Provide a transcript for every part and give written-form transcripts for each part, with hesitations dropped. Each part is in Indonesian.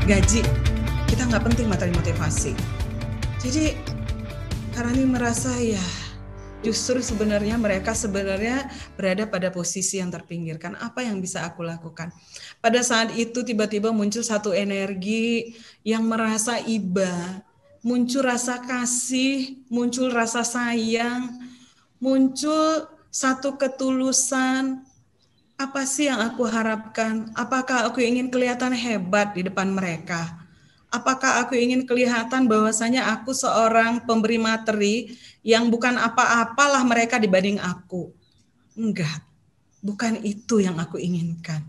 gaji, kita nggak penting materi motivasi. Jadi Karani merasa ya justru sebenarnya mereka berada pada posisi yang terpinggirkan. Apa yang bisa aku lakukan? Pada saat itu tiba-tiba muncul satu energi yang merasa iba, muncul rasa kasih, muncul rasa sayang, muncul satu ketulusan. Apa sih yang aku harapkan? Apakah aku ingin kelihatan hebat di depan mereka? Apakah aku ingin kelihatan bahwasanya aku seorang pemberi materi yang bukan apa-apalah mereka dibanding aku? Enggak, bukan itu yang aku inginkan.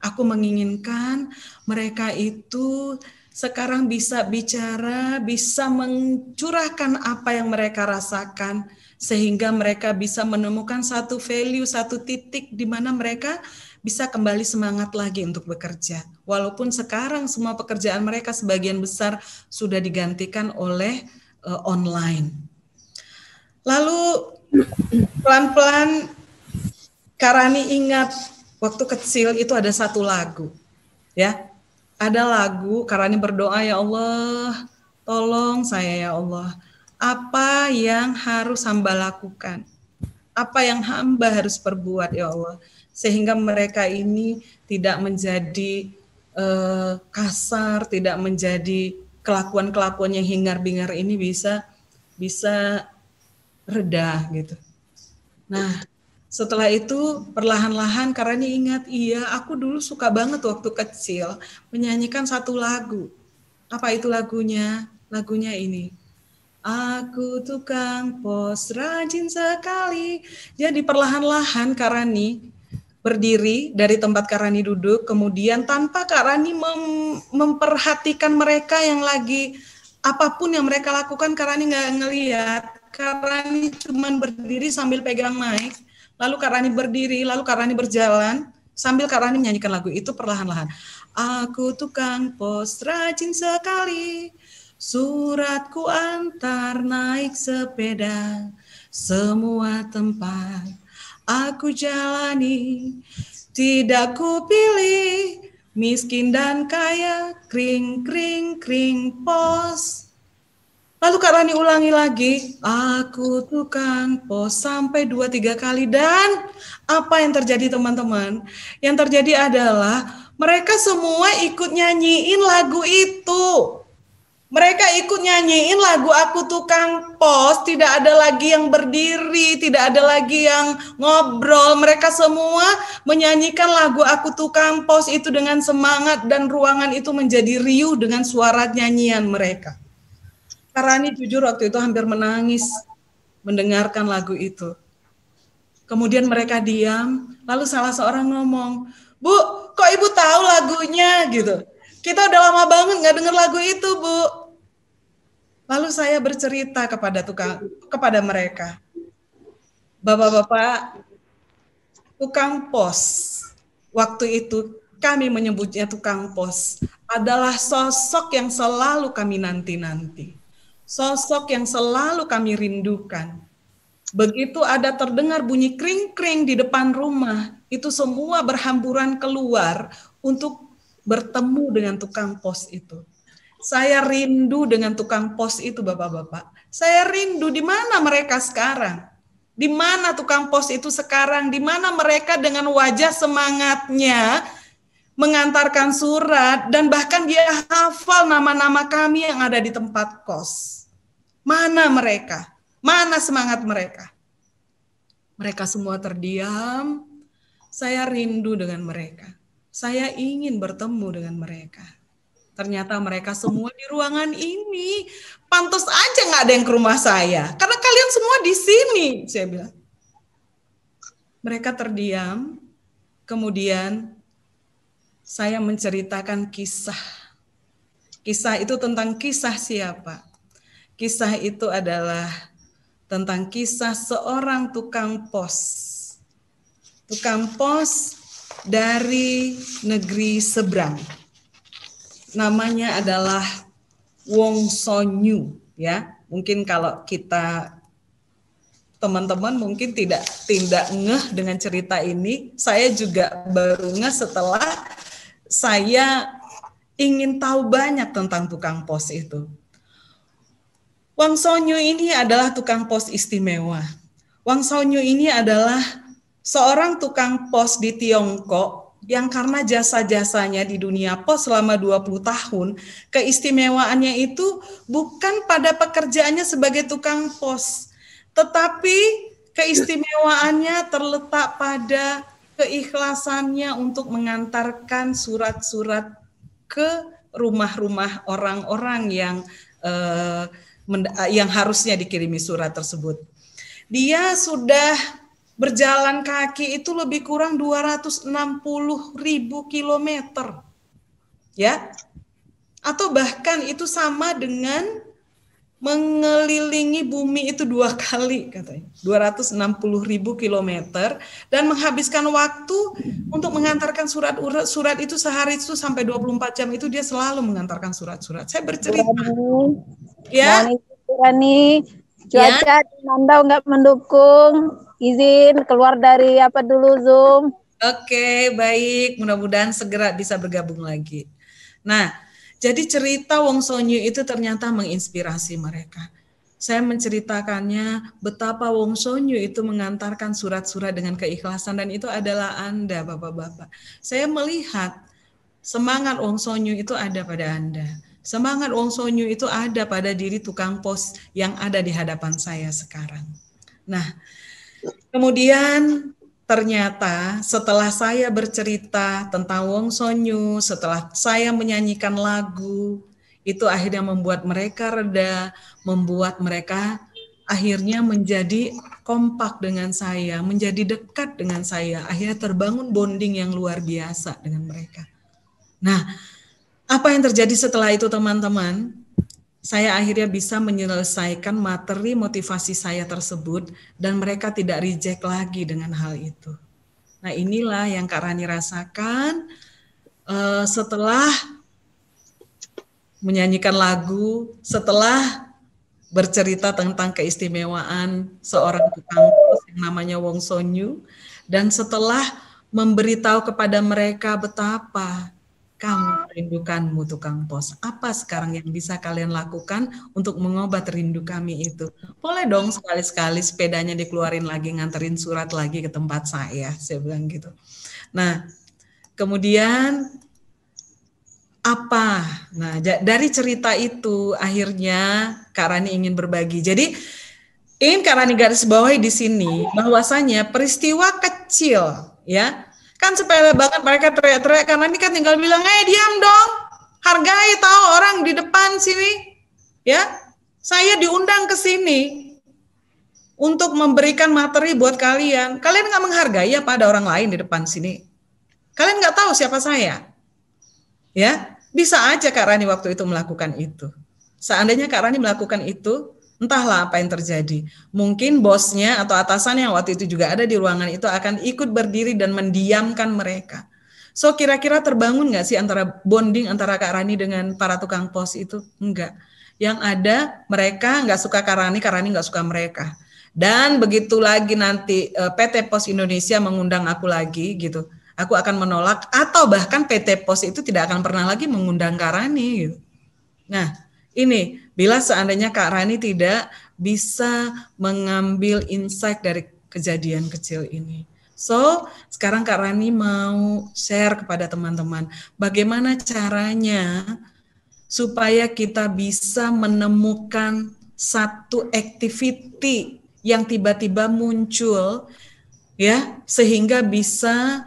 Aku menginginkan mereka itu sekarang bisa bicara, bisa mencurahkan apa yang mereka rasakan, sehingga mereka bisa menemukan satu value, satu titik di mana mereka bisa kembali semangat lagi untuk bekerja. Walaupun sekarang semua pekerjaan mereka sebagian besar sudah digantikan oleh online. Lalu pelan-pelan Karani ingat waktu kecil itu ada satu lagu, ya. Ada lagu Karani berdoa, ya Allah, tolong saya ya Allah. Apa yang harus hamba lakukan? Apa yang hamba harus perbuat ya Allah? Sehingga mereka ini tidak menjadi kasar, tidak menjadi kelakuan-kelakuan yang hingar-bingar ini bisa reda gitu. Nah, setelah itu perlahan-lahan Karani ingat, iya aku dulu suka banget waktu kecil menyanyikan satu lagu. Apa itu lagunya? Lagunya ini. Aku tukang pos rajin sekali. Jadi perlahan-lahan Karani berdiri dari tempat Karani duduk, kemudian tanpa Karani memperhatikan mereka yang lagi apapun yang mereka lakukan, Karani nggak ngelihat. Karani cuman berdiri sambil pegang mic, lalu Karani berdiri, lalu Karani berjalan sambil Karani menyanyikan lagu itu perlahan-lahan. Aku tukang pos rajin sekali, suratku antar naik sepeda, semua tempat aku jalani, tidak kupilih miskin dan kaya, kring kring kring pos. Lalu Karani ulangi lagi, aku tukang pos sampai 2-3 kali, dan apa yang terjadi teman-teman? Yang terjadi adalah mereka semua ikut nyanyiin lagu itu. Mereka ikut nyanyiin lagu Aku Tukang Pos, tidak ada lagi yang berdiri, tidak ada lagi yang ngobrol. Mereka semua menyanyikan lagu Aku Tukang Pos itu dengan semangat, dan ruangan itu menjadi riuh dengan suara nyanyian mereka. Karani jujur waktu itu hampir menangis mendengarkan lagu itu. Kemudian mereka diam, lalu salah seorang ngomong, "Bu, kok Ibu tahu lagunya?" gitu. "Kita udah lama banget nggak dengar lagu itu, Bu." Lalu saya bercerita kepada mereka, "Bapak-bapak, tukang pos, waktu itu kami menyebutnya tukang pos, adalah sosok yang selalu kami nanti-nanti. Sosok yang selalu kami rindukan. Begitu ada terdengar bunyi kring-kring di depan rumah, itu semua berhamburan keluar untuk bertemu dengan tukang pos itu. Saya rindu dengan tukang pos itu, Bapak-bapak. Saya rindu di mana mereka sekarang. Di mana tukang pos itu sekarang? Di mana mereka dengan wajah semangatnya mengantarkan surat, dan bahkan dia hafal nama-nama kami yang ada di tempat kos. Mana mereka? Mana semangat mereka?" Mereka semua terdiam. Saya rindu dengan mereka. Saya ingin bertemu dengan mereka. Ternyata mereka semua di ruangan ini. Pantas aja nggak ada yang ke rumah saya, karena kalian semua di sini, saya bilang. Mereka terdiam. Kemudian saya menceritakan kisah. Kisah itu tentang kisah siapa? Kisah itu adalah tentang kisah seorang tukang pos. Tukang pos dari negeri seberang. Namanya adalah Wong Sonyu, ya. Mungkin kalau kita teman-teman mungkin tidak ngeh dengan cerita ini. Saya juga baru ngeh setelah saya ingin tahu banyak tentang tukang pos itu. Wang Sonyu ini adalah tukang pos istimewa. Wang Sonyu ini adalah seorang tukang pos di Tiongkok yang karena jasa-jasanya di dunia pos selama 20 tahun, keistimewaannya itu bukan pada pekerjaannya sebagai tukang pos, tetapi keistimewaannya terletak pada keikhlasannya untuk mengantarkan surat-surat ke rumah-rumah orang-orang yang harusnya dikirimi surat tersebut. Dia sudah berjalan kaki itu lebih kurang 260.000 kilometer. Ya. Atau bahkan itu sama dengan mengelilingi bumi itu 2 kali katanya. 260.000 kilometer dan menghabiskan waktu untuk mengantarkan surat itu sehari itu sampai 24 jam itu dia selalu mengantarkan surat-surat. Saya bercerita. Ya. Rani, cuaca di Mandau nggak mendukung. Izin keluar dari apa dulu Zoom. Oke, baik. Mudah-mudahan segera bisa bergabung lagi. Nah, jadi cerita Wong Sonyu itu ternyata menginspirasi mereka. Saya menceritakannya betapa Wong Sonyu itu mengantarkan surat-surat dengan keikhlasan dan itu adalah Anda, Bapak-bapak. Saya melihat semangat Wong Sonyu itu ada pada Anda. Semangat Wong Sonyu itu ada pada diri tukang pos yang ada di hadapan saya sekarang. Nah, kemudian ternyata setelah saya bercerita tentang Wong Sonyu, setelah saya menyanyikan lagu, itu akhirnya membuat mereka reda, membuat mereka akhirnya menjadi kompak dengan saya, menjadi dekat dengan saya. Akhirnya terbangun bonding yang luar biasa dengan mereka. Nah, apa yang terjadi setelah itu teman-teman? Saya akhirnya bisa menyelesaikan materi motivasi saya tersebut dan mereka tidak reject lagi dengan hal itu. Nah inilah yang Kak Rani rasakan setelah menyanyikan lagu, setelah bercerita tentang keistimewaan seorang tukang pos yang namanya Wong Sonyu, dan setelah memberitahu kepada mereka betapa kami merindukanmu tukang pos. Apa sekarang yang bisa kalian lakukan untuk mengobat rindu kami itu? Boleh dong sekali-sekali sepedanya dikeluarin lagi, nganterin surat lagi ke tempat saya bilang gitu. Nah, kemudian apa? Nah, dari cerita itu akhirnya Kak Rani ingin berbagi. Jadi ingin Kak Rani garis bawahi di sini bahwasanya peristiwa kecil ya. Kan sepele banget mereka teriak-teriak karena ini kan tinggal bilang, diam dong, hargai tahu orang di depan sini, ya. Saya diundang ke sini untuk memberikan materi buat kalian. Kalian nggak menghargai apa ada orang lain di depan sini? Kalian nggak tahu siapa saya, ya? Bisa aja Kak Rani waktu itu melakukan itu. Seandainya Kak Rani melakukan itu, entahlah apa yang terjadi. Mungkin bosnya atau atasannya yang waktu itu juga ada di ruangan itu akan ikut berdiri dan mendiamkan mereka. So kira-kira terbangun nggak sih antara bonding antara Kak Rani dengan para tukang pos itu? Enggak. Yang ada mereka nggak suka Kak Rani nggak suka mereka. Dan begitu lagi nanti PT Pos Indonesia mengundang aku lagi gitu, aku akan menolak atau bahkan PT Pos itu tidak akan pernah lagi mengundang Kak Rani gitu. Nah, ini bila seandainya Kak Rani tidak bisa mengambil insight dari kejadian kecil ini. So, sekarang Kak Rani mau share kepada teman-teman bagaimana caranya supaya kita bisa menemukan satu activity yang tiba-tiba muncul ya sehingga bisa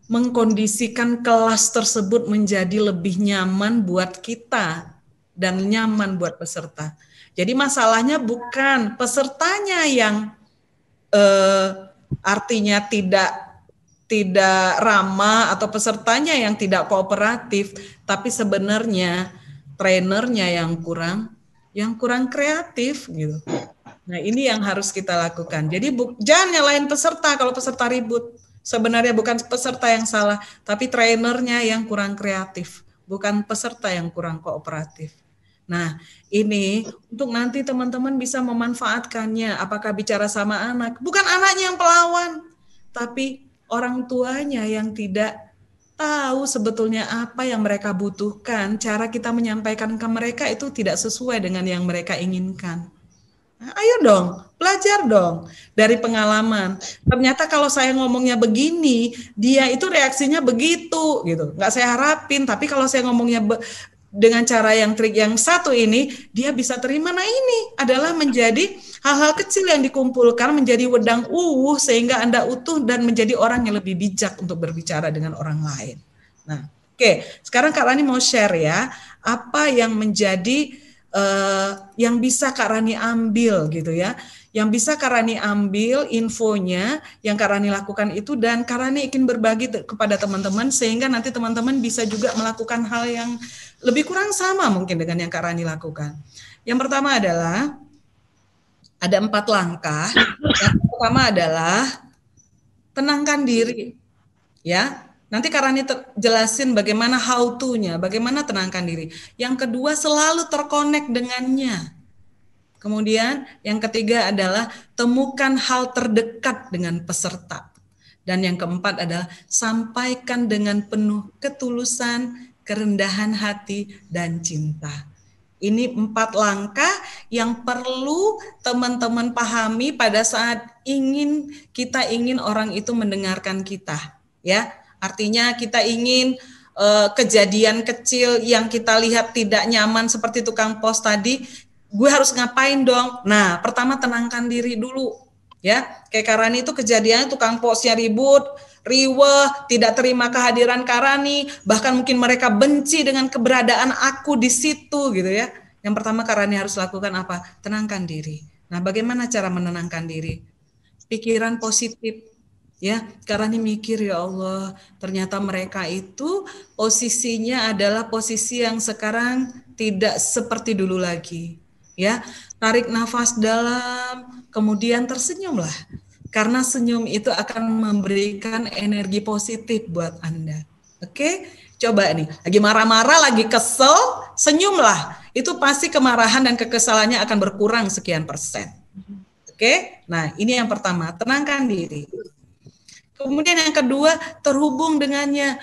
mengkondisikan kelas tersebut menjadi lebih nyaman buat kita dan nyaman buat peserta. Jadi masalahnya bukan pesertanya yang artinya tidak ramah atau pesertanya yang tidak kooperatif, tapi sebenarnya trainernya yang kurang kreatif gitu. Nah ini yang harus kita lakukan. Jadi jangan nyalain peserta kalau peserta ribut. Sebenarnya bukan peserta yang salah, tapi trainernya yang kurang kreatif, bukan peserta yang kurang kooperatif. Nah, ini untuk nanti teman-teman bisa memanfaatkannya. Apakah bicara sama anak? Bukan anaknya yang pelawan, tapi orang tuanya yang tidak tahu sebetulnya apa yang mereka butuhkan, cara kita menyampaikan ke mereka itu tidak sesuai dengan yang mereka inginkan. Nah, ayo dong, belajar dong dari pengalaman. Ternyata kalau saya ngomongnya begini, dia itu reaksinya begitu, gitu. Nggak saya harapin, tapi kalau saya ngomongnya dengan cara yang trik yang satu ini, dia bisa terima. Nah ini adalah menjadi hal-hal kecil yang dikumpulkan menjadi wedang sehingga Anda utuh dan menjadi orang yang lebih bijak untuk berbicara dengan orang lain. Nah, oke. Sekarang Kak Rani mau share ya, apa yang menjadi yang bisa Kak Rani ambil gitu ya, yang bisa Kak Rani ambil infonya yang Kak Rani lakukan itu, dan Kak Rani ingin berbagi kepada teman-teman sehingga nanti teman-teman bisa juga melakukan hal yang lebih kurang sama mungkin dengan yang Kak Rani lakukan. Yang pertama adalah ada 4 langkah. Yang pertama adalah tenangkan diri, ya. Nanti Kak Rani jelasin bagaimana how to-nya, bagaimana tenangkan diri. Yang kedua, selalu terkonek dengannya. Kemudian yang ketiga adalah temukan hal terdekat dengan peserta. Dan yang keempat adalah sampaikan dengan penuh ketulusan, kerendahan hati, dan cinta. Ini 4 langkah yang perlu teman-teman pahami pada saat kita ingin orang itu mendengarkan kita, ya. Artinya kita ingin kejadian kecil yang kita lihat tidak nyaman seperti tukang pos tadi, gue harus ngapain dong? Nah, pertama tenangkan diri dulu, ya. Kayak Kak Rani itu kejadiannya tukang posnya ribut, riweh, tidak terima kehadiran Kak Rani, bahkan mungkin mereka benci dengan keberadaan aku di situ gitu ya. Yang pertama Kak Rani harus lakukan apa? Tenangkan diri. Nah, bagaimana cara menenangkan diri? Pikiran positif. Ya, karena ini mikir, ya Allah, ternyata mereka itu posisinya adalah posisi yang sekarang tidak seperti dulu lagi. Ya, tarik nafas dalam, kemudian tersenyumlah. Karena senyum itu akan memberikan energi positif buat Anda. Oke? Coba nih, lagi marah-marah, lagi kesel, senyumlah. Itu pasti kemarahan dan kekesalannya akan berkurang sekian persen. Oke? Nah, ini yang pertama, tenangkan diri. Kemudian yang kedua, terhubung dengannya.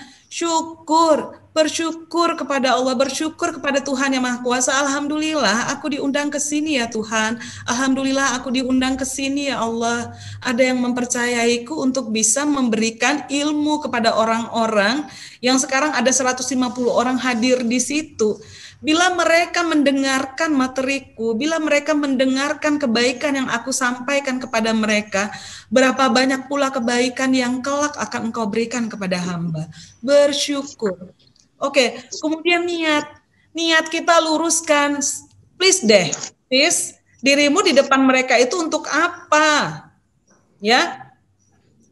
Bersyukur kepada Allah, bersyukur kepada Tuhan yang Maha Kuasa. Alhamdulillah aku diundang ke sini ya Tuhan. Alhamdulillah aku diundang ke sini ya Allah. Ada yang mempercayaiku untuk bisa memberikan ilmu kepada orang-orang yang sekarang ada 150 orang hadir di situ. Bila mereka mendengarkan materiku, bila mereka mendengarkan kebaikan yang aku sampaikan kepada mereka, berapa banyak pula kebaikan yang kelak akan engkau berikan kepada hamba. Bersyukur. Oke, kemudian niat kita luruskan. Please deh, please, dirimu di depan mereka itu untuk apa? Ya,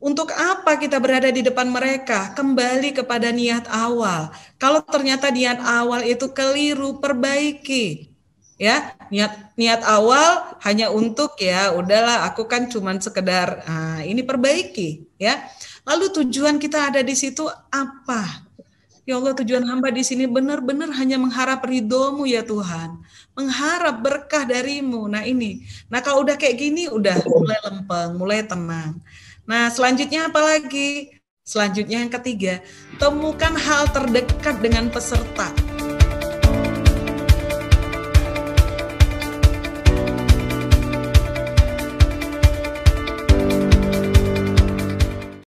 untuk apa kita berada di depan mereka? Kembali kepada niat awal. Kalau ternyata niat awal itu keliru, perbaiki. Ya, niat awal hanya untuk ya udahlah aku kan cuman sekedar ini perbaiki, ya. Lalu tujuan kita ada di situ apa? Ya Allah, tujuan hamba di sini benar-benar hanya mengharap ridho-Mu ya Tuhan. Mengharap berkah dari-Mu. Nah ini. Nah kalau udah kayak gini udah mulai lempeng, mulai tenang. Nah, selanjutnya apa lagi? Selanjutnya yang ketiga, temukan hal terdekat dengan peserta.